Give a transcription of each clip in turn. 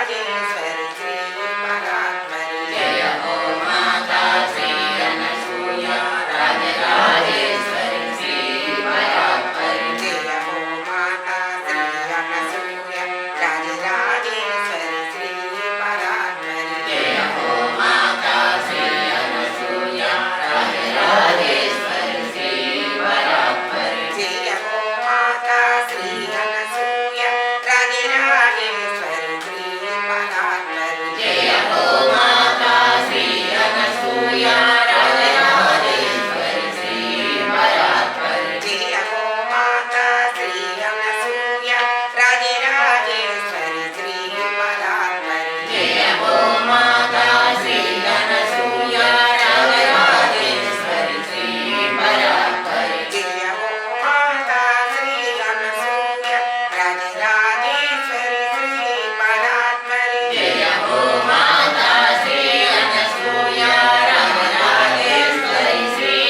राजराजेश्वरी श्री परात्परी जय हो माता श्री अनसूया राजराजेश्वरी श्री परात्परी जय हो माता श्री अनसूया राजराजेश्वरी श्री परात्परी जय हो माता श्री अनसूया राजराजेश्वरी श्री परात्परी जय हो माता श्री अनसूया राजराजेश्वरी श्री परात्परी जय हो माता श्री अनसूया राजराजेश्वरी श्री परात्परी जय हो माता श्री अनसूया राजराजेश्वरी श्री परात्परी जय हो माता श्री अनसूया राजराजेश्वरी श्री परात्परी जय हो माता श्री अनसूया राजराजेश्वरी श्री परात्परी जय हो माता श्री अनसूया राजराजेश्वरी श्री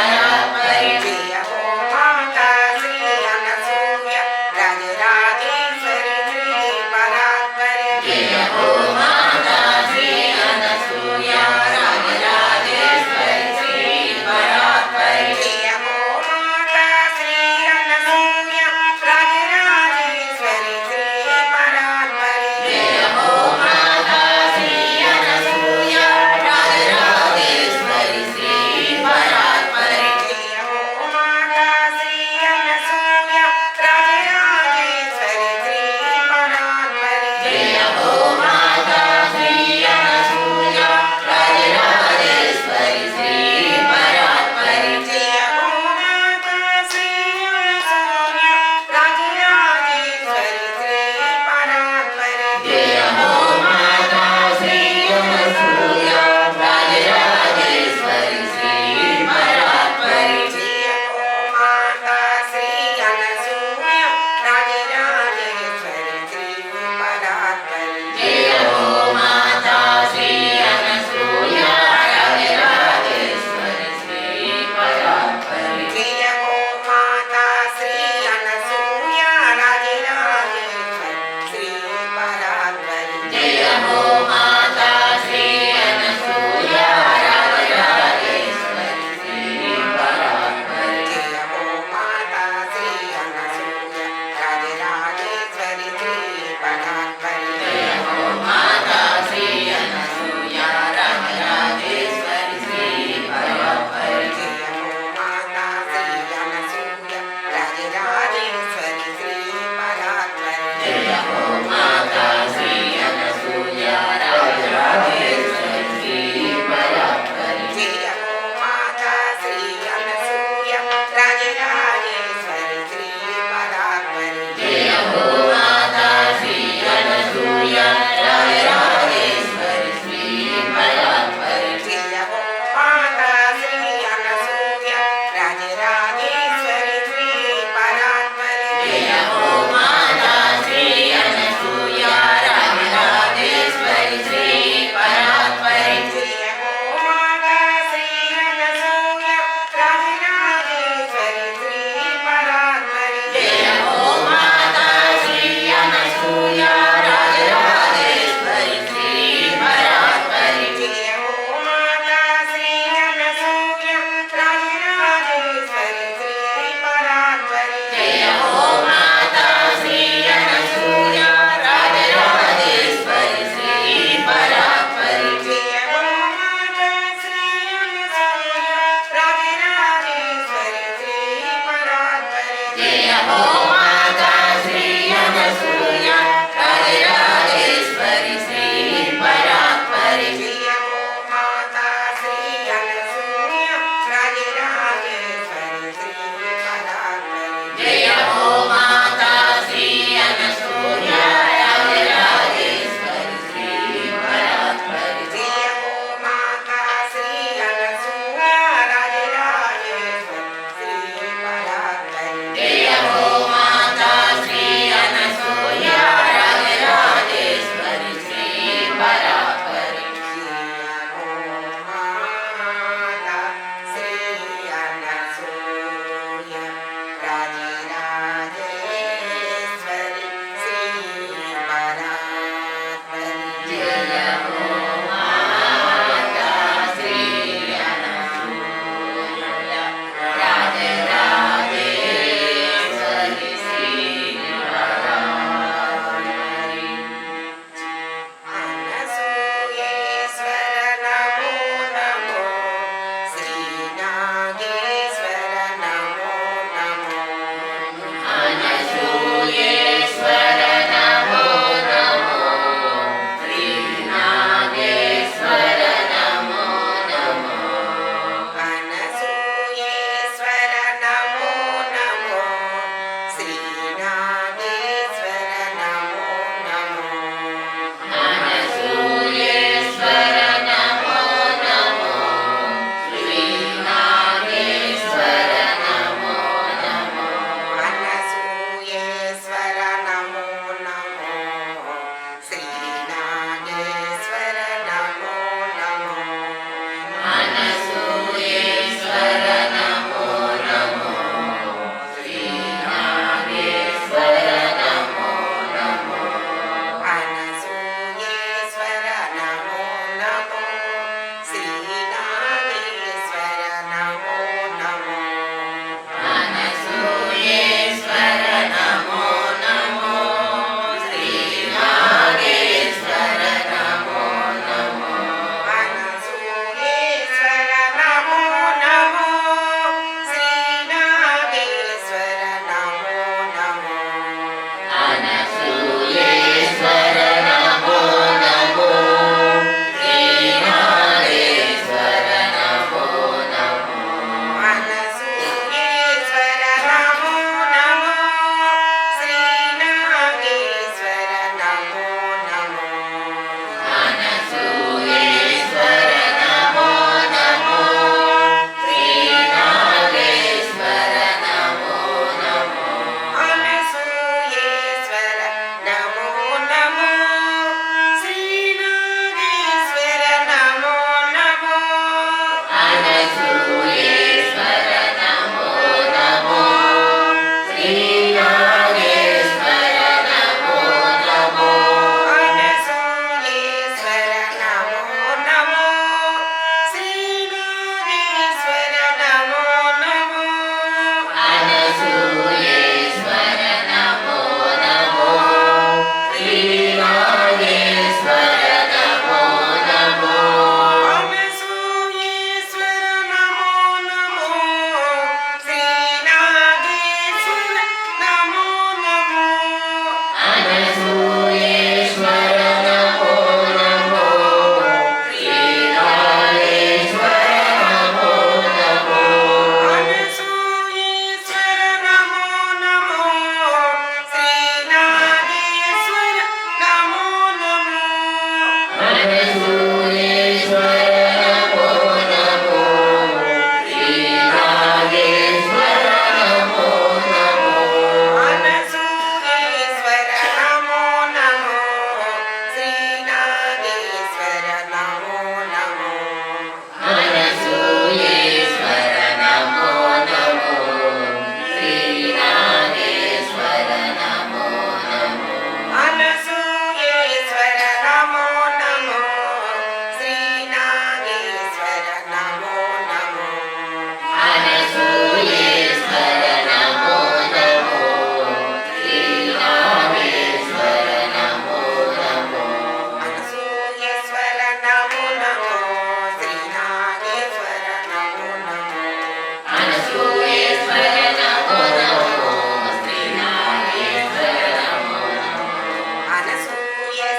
परात्परी जय हो माता श्री अनसूया राजराजेश्वरी श्री परात्परी जय हो माता श्री अनसूया राजराजेश्वरी श्री परात्परी जय हो माता श्री अनसूया राजराजेश्वरी श्री परात्परी जय हो माता श्री अनसूया राजराजेश्वरी श्री परात्परी जय हो माता श्री अनसूया राजराजेश्वरी श्री परात्परी जय हो माता श्री अनसूया राजराजेश्वरी श्री परात्परी जय हो माता श्री अनसूया राजराजेश्वरी श्री परात्परी जय हो माता श्री अनसूया राजराजेश्वरी श्री परात्परी जय हो माता श्री अनसूया राजराजेश्वरी श्री परात्परी जय हो माता श्री अनसूया राजराजेश्वरी श्री परात्परी जय हो माता श्री अनसूया राजराजेश्वरी श्री परात्परी जय हो माता श्री अनसूया राजराजेश्वरी श्री परात्परी जय हो माता श्री अनसूया राजराजेश्वरी श्री परात्परी जय हो माता श्री अनसूया राजराजेश्वरी श्री परात्परी जय हो माता श्री अनसूया राजराजेश्वरी श्री परात्परी जय हो माता श्री अनसूया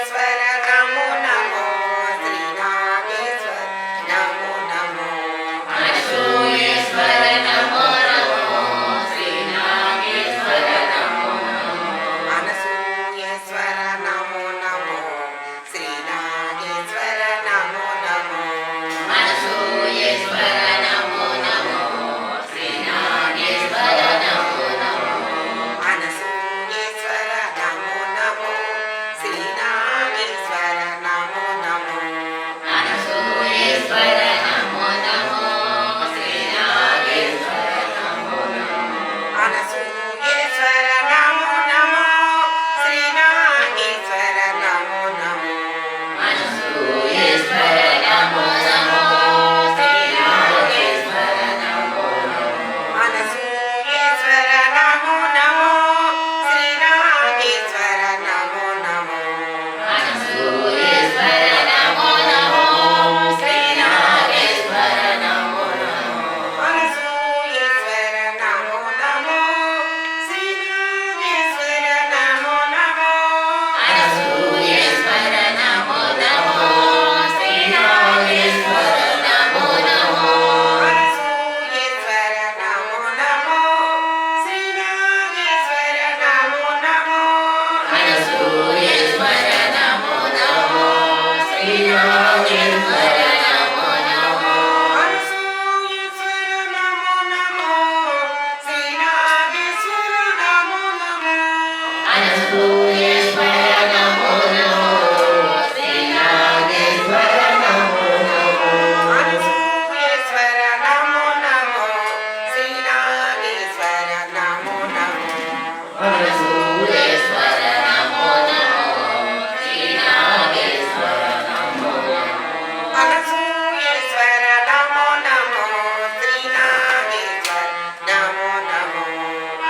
నమో నమో శ్రీ నాగేశ్వర నమో నమో అనసూయేశ్వర నమో నమో శ్రీ నాగేశ్వర నమో నమో అనసూయేశ్వర నమో నమో శ్రీ నాగేశ్వర నమో నమో అనసూయేశ్వర నమో నమో శ్రీ నాగేశ్వర నమో నమో అనసూయేశ్వర నమో నమో శ్రీ నాగేశ్వర నమో నమో అనసూయేశ్వర నమో నమో శ్రీ నాగేశ్వర నమో నమో అనసూయేశ్వర నమో నమో శ్రీ నాగేశ్వర నమో నమో అనసూయేశ్వర నమో నమో శ్రీ నాగేశ్వర నమో నమో అనసూయేశ్వర నమో నమో శ్రీ నాగేశ్వర నమో నమో అనసూయేశ్వర నమో నమో శ్రీ నాగేశ్వర నమో నమో అనసూయేశ్వర నమో నమో శ్రీ నాగేశ్వర నమో నమో అనసూయేశ్వర నమో నమో శ్రీ నాగేశ్వర నమో నమో అనసూయేశ్వర నమో నమో శ్రీ నాగేశ్వర నమో నమో అనసూయేశ్వర నమో నమో శ్రీ నాగేశ్వర నమో నమో అనసూయేశ్వర నమో నమో శ్రీ నాగేశ్వర నమో నమో అనసూయేశ్వర నమో నమో శ్రీ నాగేశ్వర నమో నమో అనసూయేశ్వర నమో నమో శ్రీ నాగేశ్వర నమో నమో అనసూయేశ్వర నమో నమో శ్రీ నాగేశ్వర నమో నమో అనసూయేశ్వర నమో నమో శ్రీ నాగేశ్వర నమో నమో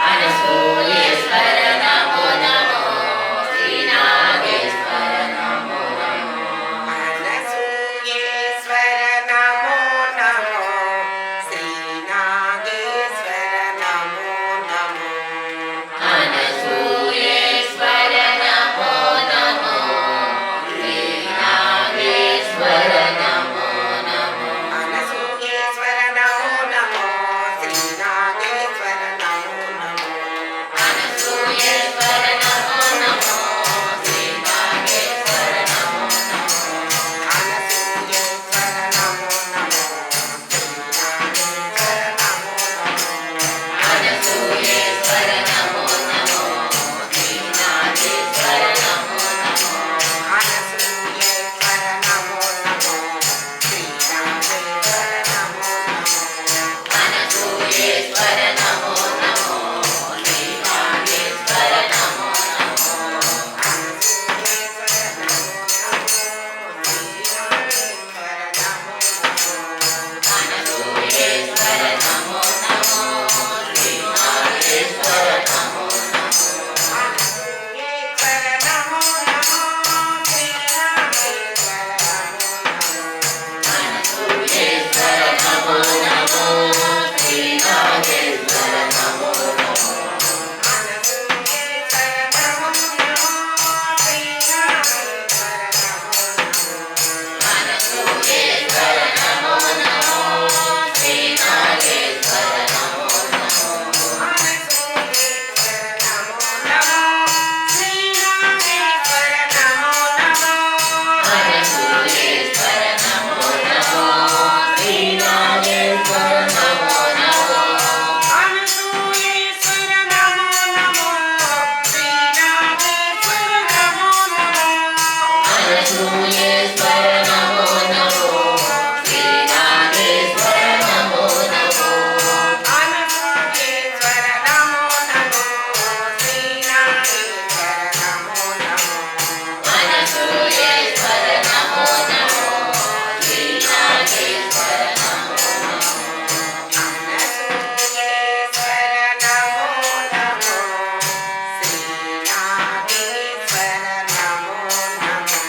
అనసూయేశ్వర నమో నమో శ్రీ నాగేశ్వర నమో నమో అనసూయేశ్వర నమో నమో శ్రీ నాగేశ్వర నమో నమో అనసూయేశ్వర నమో నమో శ్రీ నాగేశ్వర నమో నమో అనసూయేశ్వర నమో నమో శ్రీ నాగేశ్వర నమో నమో అనసూయేశ్వర నమో నమో శ్రీ నాగేశ్వర నమో నమో అనసూయేశ్వర నమో నమో శ్రీ నాగేశ్వర నమో నమో అనసూయేశ్వర నమో నమో శ్రీ నాగేశ్వర నమో నమో అనసూయేశ్వర నమో నమో శ్రీ నాగేశ్వర నమో నమో అనసూయేశ్వర నమో నమో శ్రీ నాగేశ్వర నమో నమో అనసూయేశ్వర నమో నమో శ్రీ నాగేశ్వర నమో నమో అనసూయేశ్వర నమో నమో శ్రీ నాగేశ్వర నమో నమో అనసూయేశ్వర నమో నమో అనసూయేశ్వర నమో నమో శ్రీ నాగేశ్వర నమో నమో అనసూయేశ్వర నమో నమో అనసూయేశ్వర నమో నమో శ్రీ నాగేశ్వర నమో నమో అనసూయేశ్వర నమో నమో శ్రీ నాగేశ్వర నమో నమో అనసూయేశ్వర నమో నమో శ్రీ నాగేశ్వర నమో నమో అనసూయేశ్వర నమో నమో శ్రీ నాగేశ్వర నమో నమో అనసూయేశ్వర నమో నమో శ్రీ నాగేశ్వర నమో నమో అనసూయేశ్వర నమో నమో శ్రీ నాగేశ్వర నమో నమో అనసూయేశ్వర నమో నమో శ్రీ నాగేశ్వర నమో నమో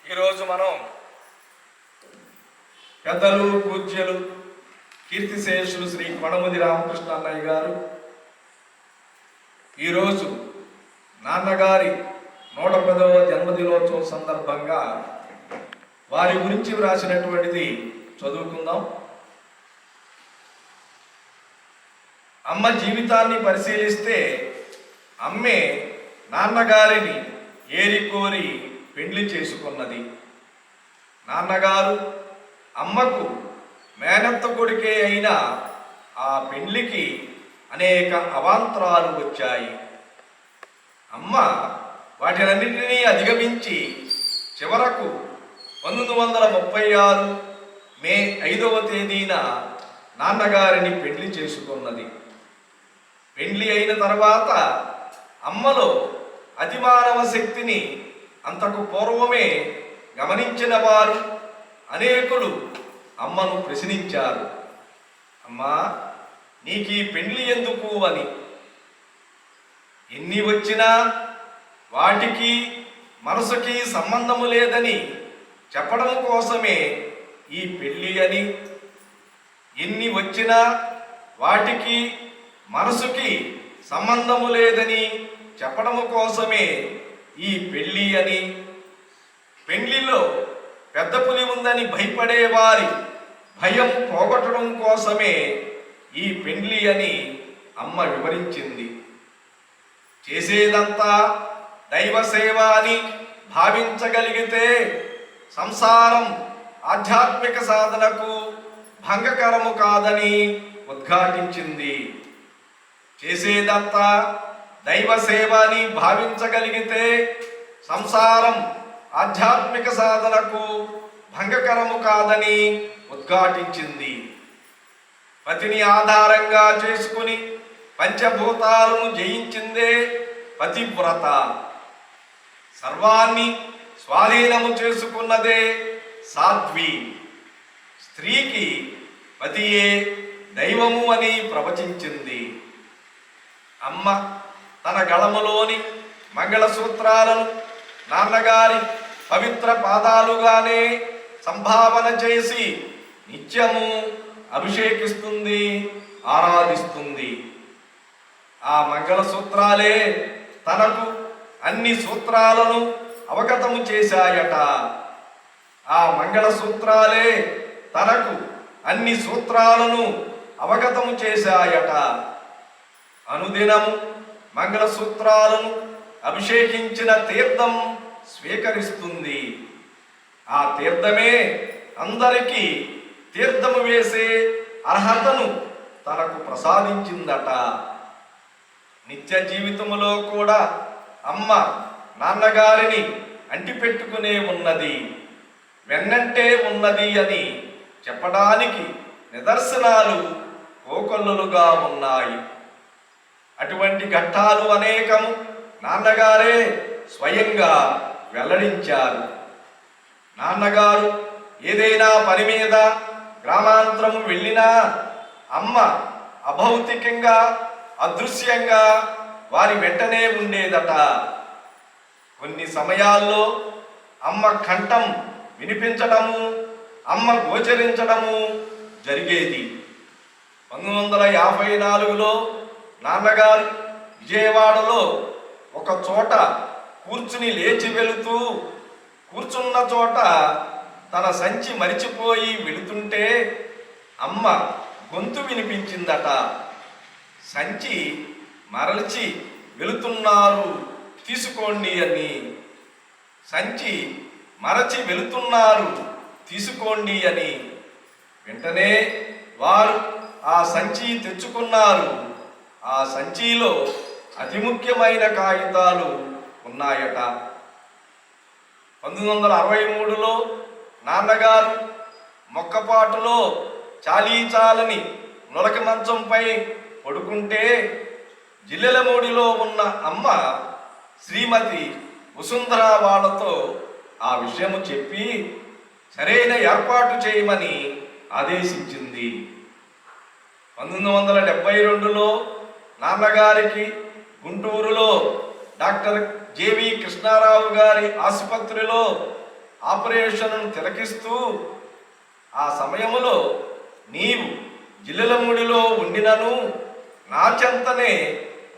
ఈరోజు మనం పెద్దలు పూజ్యులు కీర్తిశేషులు శ్రీ కొణముది రామకృష్ణ అన్నయ్య గారు ఈరోజు నాన్నగారి 110వ జన్మదినోత్సవం సందర్భంగా వారి గురించి వ్రాసినటువంటిది చదువుకుందాం. అమ్మ జీవితాన్ని పరిశీలిస్తే అమ్మే నాన్నగారిని ఏరికోరి పెండ్లి చేసుకున్నది. నాన్నగారు అమ్మకు మేనత్త కొడుకే అయినా ఆ పెండ్లికి అనేక అవాంతరాలు వచ్చాయి. అమ్మ వాటినన్నింటినీ అధిగమించి చివరకు 1936 మే 5వ తేదీన నాన్నగారిని పెండ్లి చేసుకున్నది. పెండ్లి అయిన తర్వాత అమ్మలో అతిమానవ శక్తిని అంతకు పూర్వమే గమనించిన వారు అనేకులు అమ్మను ప్రశ్నించారు. అమ్మా, నీకీ పెండ్లి ఎందుకు అని. ఎన్ని వచ్చినా వాటికి మనసుకి సంబంధము లేదని చెప్పడం కోసమే ఈ పెళ్ళి అని, ఎన్ని వచ్చినా వాటికి మనసుకి సంబంధము లేదని చెప్పడం కోసమే ఈ పెళ్ళి అని, పెండ్లిలో పెద్ద పులి ఉందని భయపడేవారి భయం పోగొట్టడం కోసమే ఈ పెండ్లి అని అమ్మ వివరించింది. చేసేదంతా దైవ సేవ అని భావించగలిగితే సంసారం ఆధ్యాత్మిక సాధనకు భంగకరము కాదని ఉద్ఘాటించింది. చేసేదంతా దైవ సేవ అని భావించగలిగితే సంసారం ఆధ్యాత్మిక సాధనకు భంగకరము కాదని ఉద్ఘాటించింది. పతిని ఆధారంగా చేసుకుని పంచభూతాలను జయించిందే పతివ్రత. సర్వాన్ని స్వాధీనము చేసుకున్నదే సాధ్వి. స్త్రీకి పతియే దైవము అని ప్రవచించింది. అమ్మ తన గళములోని మంగళసూత్రాలను నాన్నగారి పవిత్ర పాదాలుగానే సంభావన చేసి నిత్యము అభిషేకిస్తుంది, ఆరాధిస్తుంది. ఆ మంగళసూత్రాలే తనకు అన్ని సూత్రాలను అవగతము చేశాయట. ఆ మంగళసూత్రాలే తనకు అన్ని సూత్రాలను అవగతము చేశాయట. అనుదినము మంగళసూత్రాలను అభిషేకించిన తీర్థం స్వీకరిస్తుంది. ఆ తీర్థమే అందరికీ తీర్థము వేసే అర్హతను తనకు ప్రసాదించిందట. నిత్య జీవితములో కూడా అమ్మ నాన్నగారిని అంటిపెట్టుకునే ఉన్నది, వెన్నంటే ఉన్నది అని చెప్పడానికి నిదర్శనాలు కోకొల్లలుగా ఉన్నాయి. అటువంటి ఘట్టాలు అనేకము నాన్నగారే స్వయంగా వెల్లడించారు. నాన్నగారు ఏదైనా పని మీద గ్రామాంతరము వెళ్ళినా అమ్మ అభౌతికంగా అదృశ్యంగా వారి వెంటనే ఉండేదట. కొన్ని సమయాల్లో అమ్మ కంఠం వినిపించడము, అమ్మ గోచరించడము జరిగేది. 1954లో నాన్నగారు విజయవాడలో ఒక చోట కూర్చుని లేచి వెళుతూ కూర్చున్న చోట తన సంచి మరిచిపోయి వెళుతుంటే అమ్మ గొంతు వినిపించిందట. సంచి మరల్చి వెళుతున్నారు, తీసుకోండి అని. సంచి మరచి వెళుతున్నారు, తీసుకోండి అని. వెంటనే వారు ఆ సంచి తెచ్చుకున్నారు. ఆ సంచిలో అతి ముఖ్యమైన కాగితాలు ఉన్నాయట. 1963లో నాన్నగారు మొక్కపాటులో చాలీచాలని నులక మంచంపై పడుకుంటే జిల్లెలమూడిలో ఉన్న అమ్మ శ్రీమతి వసుంధర వాళ్ళతో ఆ విషయము చెప్పి సరైన ఏర్పాటు చేయమని ఆదేశించింది. 1972లో నాన్నగారికి గుంటూరులో డాక్టర్ జేవి కృష్ణారావు గారి ఆసుపత్రిలో ఆపరేషన్ను తిలకిస్తూ ఆ సమయంలో నీవు జిల్లెలమూడిలో ఉండినను నా చెంతనే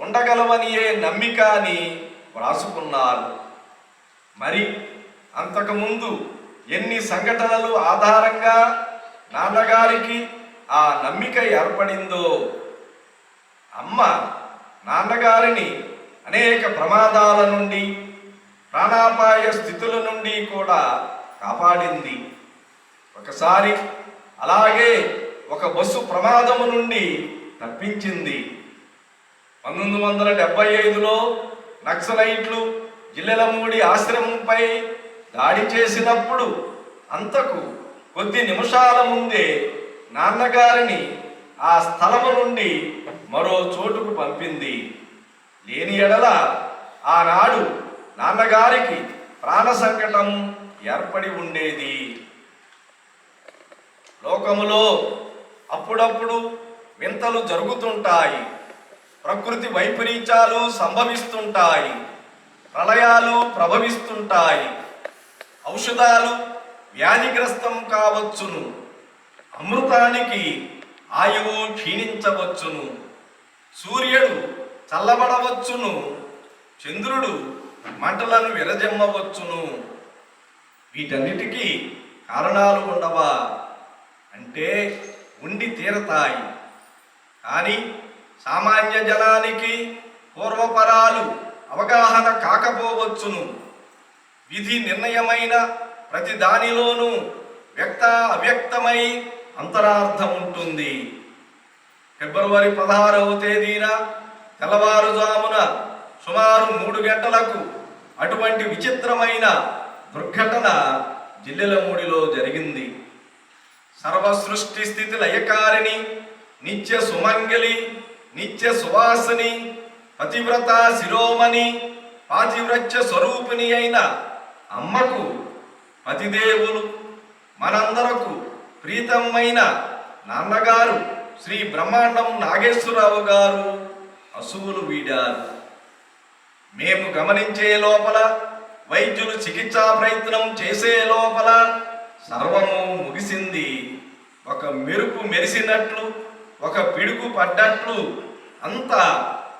ఉండగలవనియే నమ్మిక అని వ్రాసుకున్నారు. మరి అంతకుముందు ఎన్ని సంఘటనలు ఆధారంగా నాన్నగారికి ఆ నమ్మిక ఏర్పడిందో. అమ్మ నాన్నగారిని అనేక ప్రమాదాల నుండి, ప్రాణాపాయ స్థితుల నుండి కూడా కాపాడింది. ఒకసారి అలాగే ఒక బస్సు ప్రమాదము నుండి తప్పించింది. 1975లో నక్సలైట్లు జిల్లెలమూడి ఆశ్రమంపై దాడి చేసినప్పుడు అంతకు కొద్ది నిమిషాల ముందే నాన్నగారిని ఆ స్థలము నుండి మరో చోటుకు పంపింది. లేని ఎడల ఆనాడు నాన్నగారికి ప్రాణ సంకటం ఏర్పడి ఉండేది. లోకములో అప్పుడప్పుడు వింతలు జరుగుతుంటాయి. ప్రకృతి వైపరీత్యాలు సంభవిస్తుంటాయి. ప్రళయాలు ప్రభవిస్తుంటాయి. ఔషధాలు వ్యాధిగ్రస్తం కావచ్చును. అమృతానికి ఆయువు క్షీణించవచ్చును. సూర్యుడు చల్లబడవచ్చును. చంద్రుడు మంటలను విరజమ్మవచ్చును. వీటన్నిటికీ కారణాలు ఉండవా అంటే ఉండి తీరతాయి. కానీ సామాన్య జనానికి పూర్వపరాలు అవగాహన కాకపోవచ్చును. విధి నిర్ణయమైన ప్రతి దానిలోనూ వ్యక్త అవ్యక్తమై అంతరార్థం ఉంటుంది. ఫిబ్రవరి 16వ తేదీన తెల్లవారుజామున సుమారు 3 గంటలకు అటువంటి విచిత్రమైన దుర్ఘటన జిల్లెలమూడిలో జరిగింది. సర్వసృష్టి స్థితి లయకారిణి, నిత్య సుమంగళి, నిత్య సువాసిని, పతివ్రత శిరోమణి, పాతివ్రత్య స్వరూపిణి అయిన అమ్మకు పతిదేవులు, మనందరకు ప్రీతమైన నాన్నగారు శ్రీ బ్రహ్మాండం నాగేశ్వరరావు గారు అసువులు వీడారు. మేము గమనించే లోపల, వైద్యులు చికిత్సా ప్రయత్నం చేసే లోపల సర్వము ముగిసింది. ఒక మెరుపు మెరిసినట్లు, ఒక పిడుగు పడ్డట్లు అంతా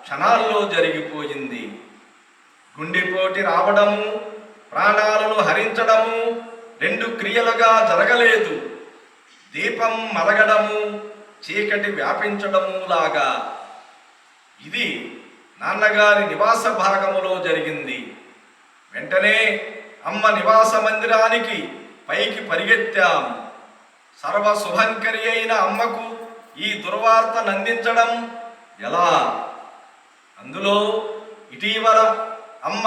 క్షణాల్లో జరిగిపోయింది. గుండెపోటు రావడము, ప్రాణాలను హరించడము 2 క్రియలుగా జరగలేదు. దీపం మలగడము, చీకటి వ్యాపించడము లాగా. ఇది నాన్నగారి నివాస భాగములో జరిగింది. వెంటనే అమ్మ నివాస మందిరానికి పైకి పరిగెత్తాం. సర్వ శుభంకరి అయిన అమ్మకు ఈ దుర్వార్తను అందించడం ఎలా? అందులో ఇటీవల అమ్మ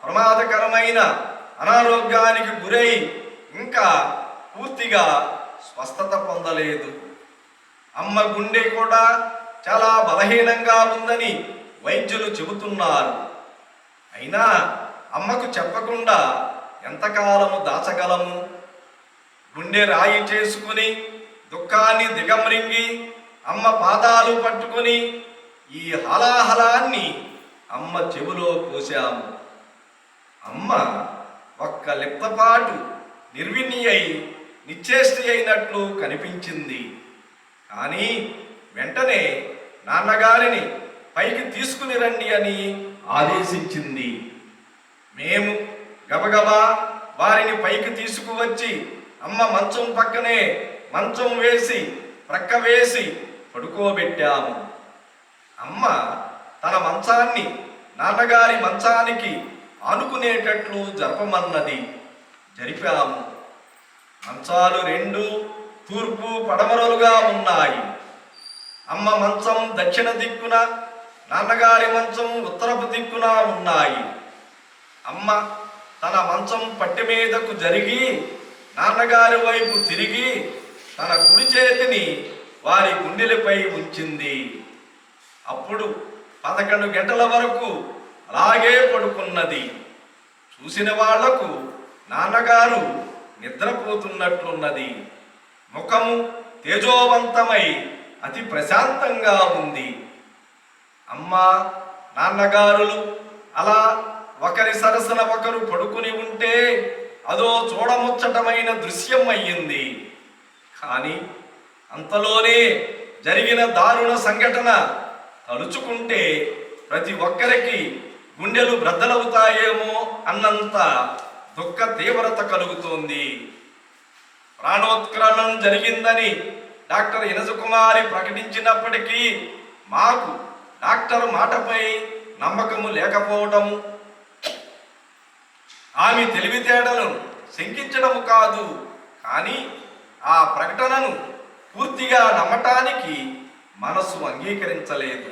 ప్రమాదకరమైన అనారోగ్యానికి గురై ఇంకా పూర్తిగా స్వస్థత పొందలేదు. అమ్మ గుండె కూడా చాలా బలహీనంగా ఉందని వైద్యులు చెబుతున్నారు. అయినా అమ్మకు చెప్పకుండా ఎంతకాలము దాచగలము? గుండె రాయి చేసుకుని దుఃఖాన్ని దిగమ్రింగి అమ్మ పాదాలు పట్టుకుని ఈ హలాహలాన్ని అమ్మ చెవిలో పోశాము. అమ్మ ఒక్క లిప్తపాటు నిర్విణ్ణి అయి నిశ్చేష్టి అయినట్లు కనిపించింది. కానీ వెంటనే నాన్నగారిని పైకి తీసుకుని రండి అని ఆదేశించింది. మేము గబగబా వారిని పైకి తీసుకువచ్చి అమ్మ మంచం పక్కనే మంచం వేసి ప్రక్క వేసి పడుకోబెట్టాము. అమ్మ తన మంచాన్ని నాన్నగారి మంచానికి ఆనుకునేటట్లు జరపమన్నది. జరిపాము. మంచాలు 2 తూర్పు పడమరలుగా ఉన్నాయి. అమ్మ మంచం దక్షిణ దిక్కున, నాన్నగారి మంచం ఉత్తరపు దిక్కున ఉన్నాయి. అమ్మ తన మంచం పట్టి మీదకు జరిగి నాన్నగారి వైపు తిరిగి తన కుడి చేతిని వారి గుండెలపై ఉంచింది. అప్పుడు 11 గంటల వరకు అలాగే పడుకున్నది. చూసిన వాళ్లకు నాన్నగారు నిద్రపోతున్నట్లున్నది. ముఖము తేజోవంతమై అతి ప్రశాంతంగా ఉంది. అమ్మ నాన్నగారులు అలా ఒకరి సరసన ఒకరు పడుకుని ఉంటే అదో చూడముచ్చటమైన దృశ్యం అయ్యింది. కానీ అంతలోనే జరిగిన దారుణ సంఘటన తలుచుకుంటే ప్రతి ఒక్కరికి గుండెలు బ్రద్దలవుతాయేమో అన్నంత దుఃఖ తీవ్రత కలుగుతోంది. ప్రాణోత్క్రమణం జరిగిందని డాక్టర్ ఇనజకుమారి ప్రకటించినప్పటికీ మాకు డాక్టర్ మాటపై నమ్మకము లేకపోవటము, ఆమె తెలివితేటలను శంకించడము కాదు, కానీ ఆ ప్రకటనను పూర్తిగా నమ్మటానికి మనసు అంగీకరించలేదు.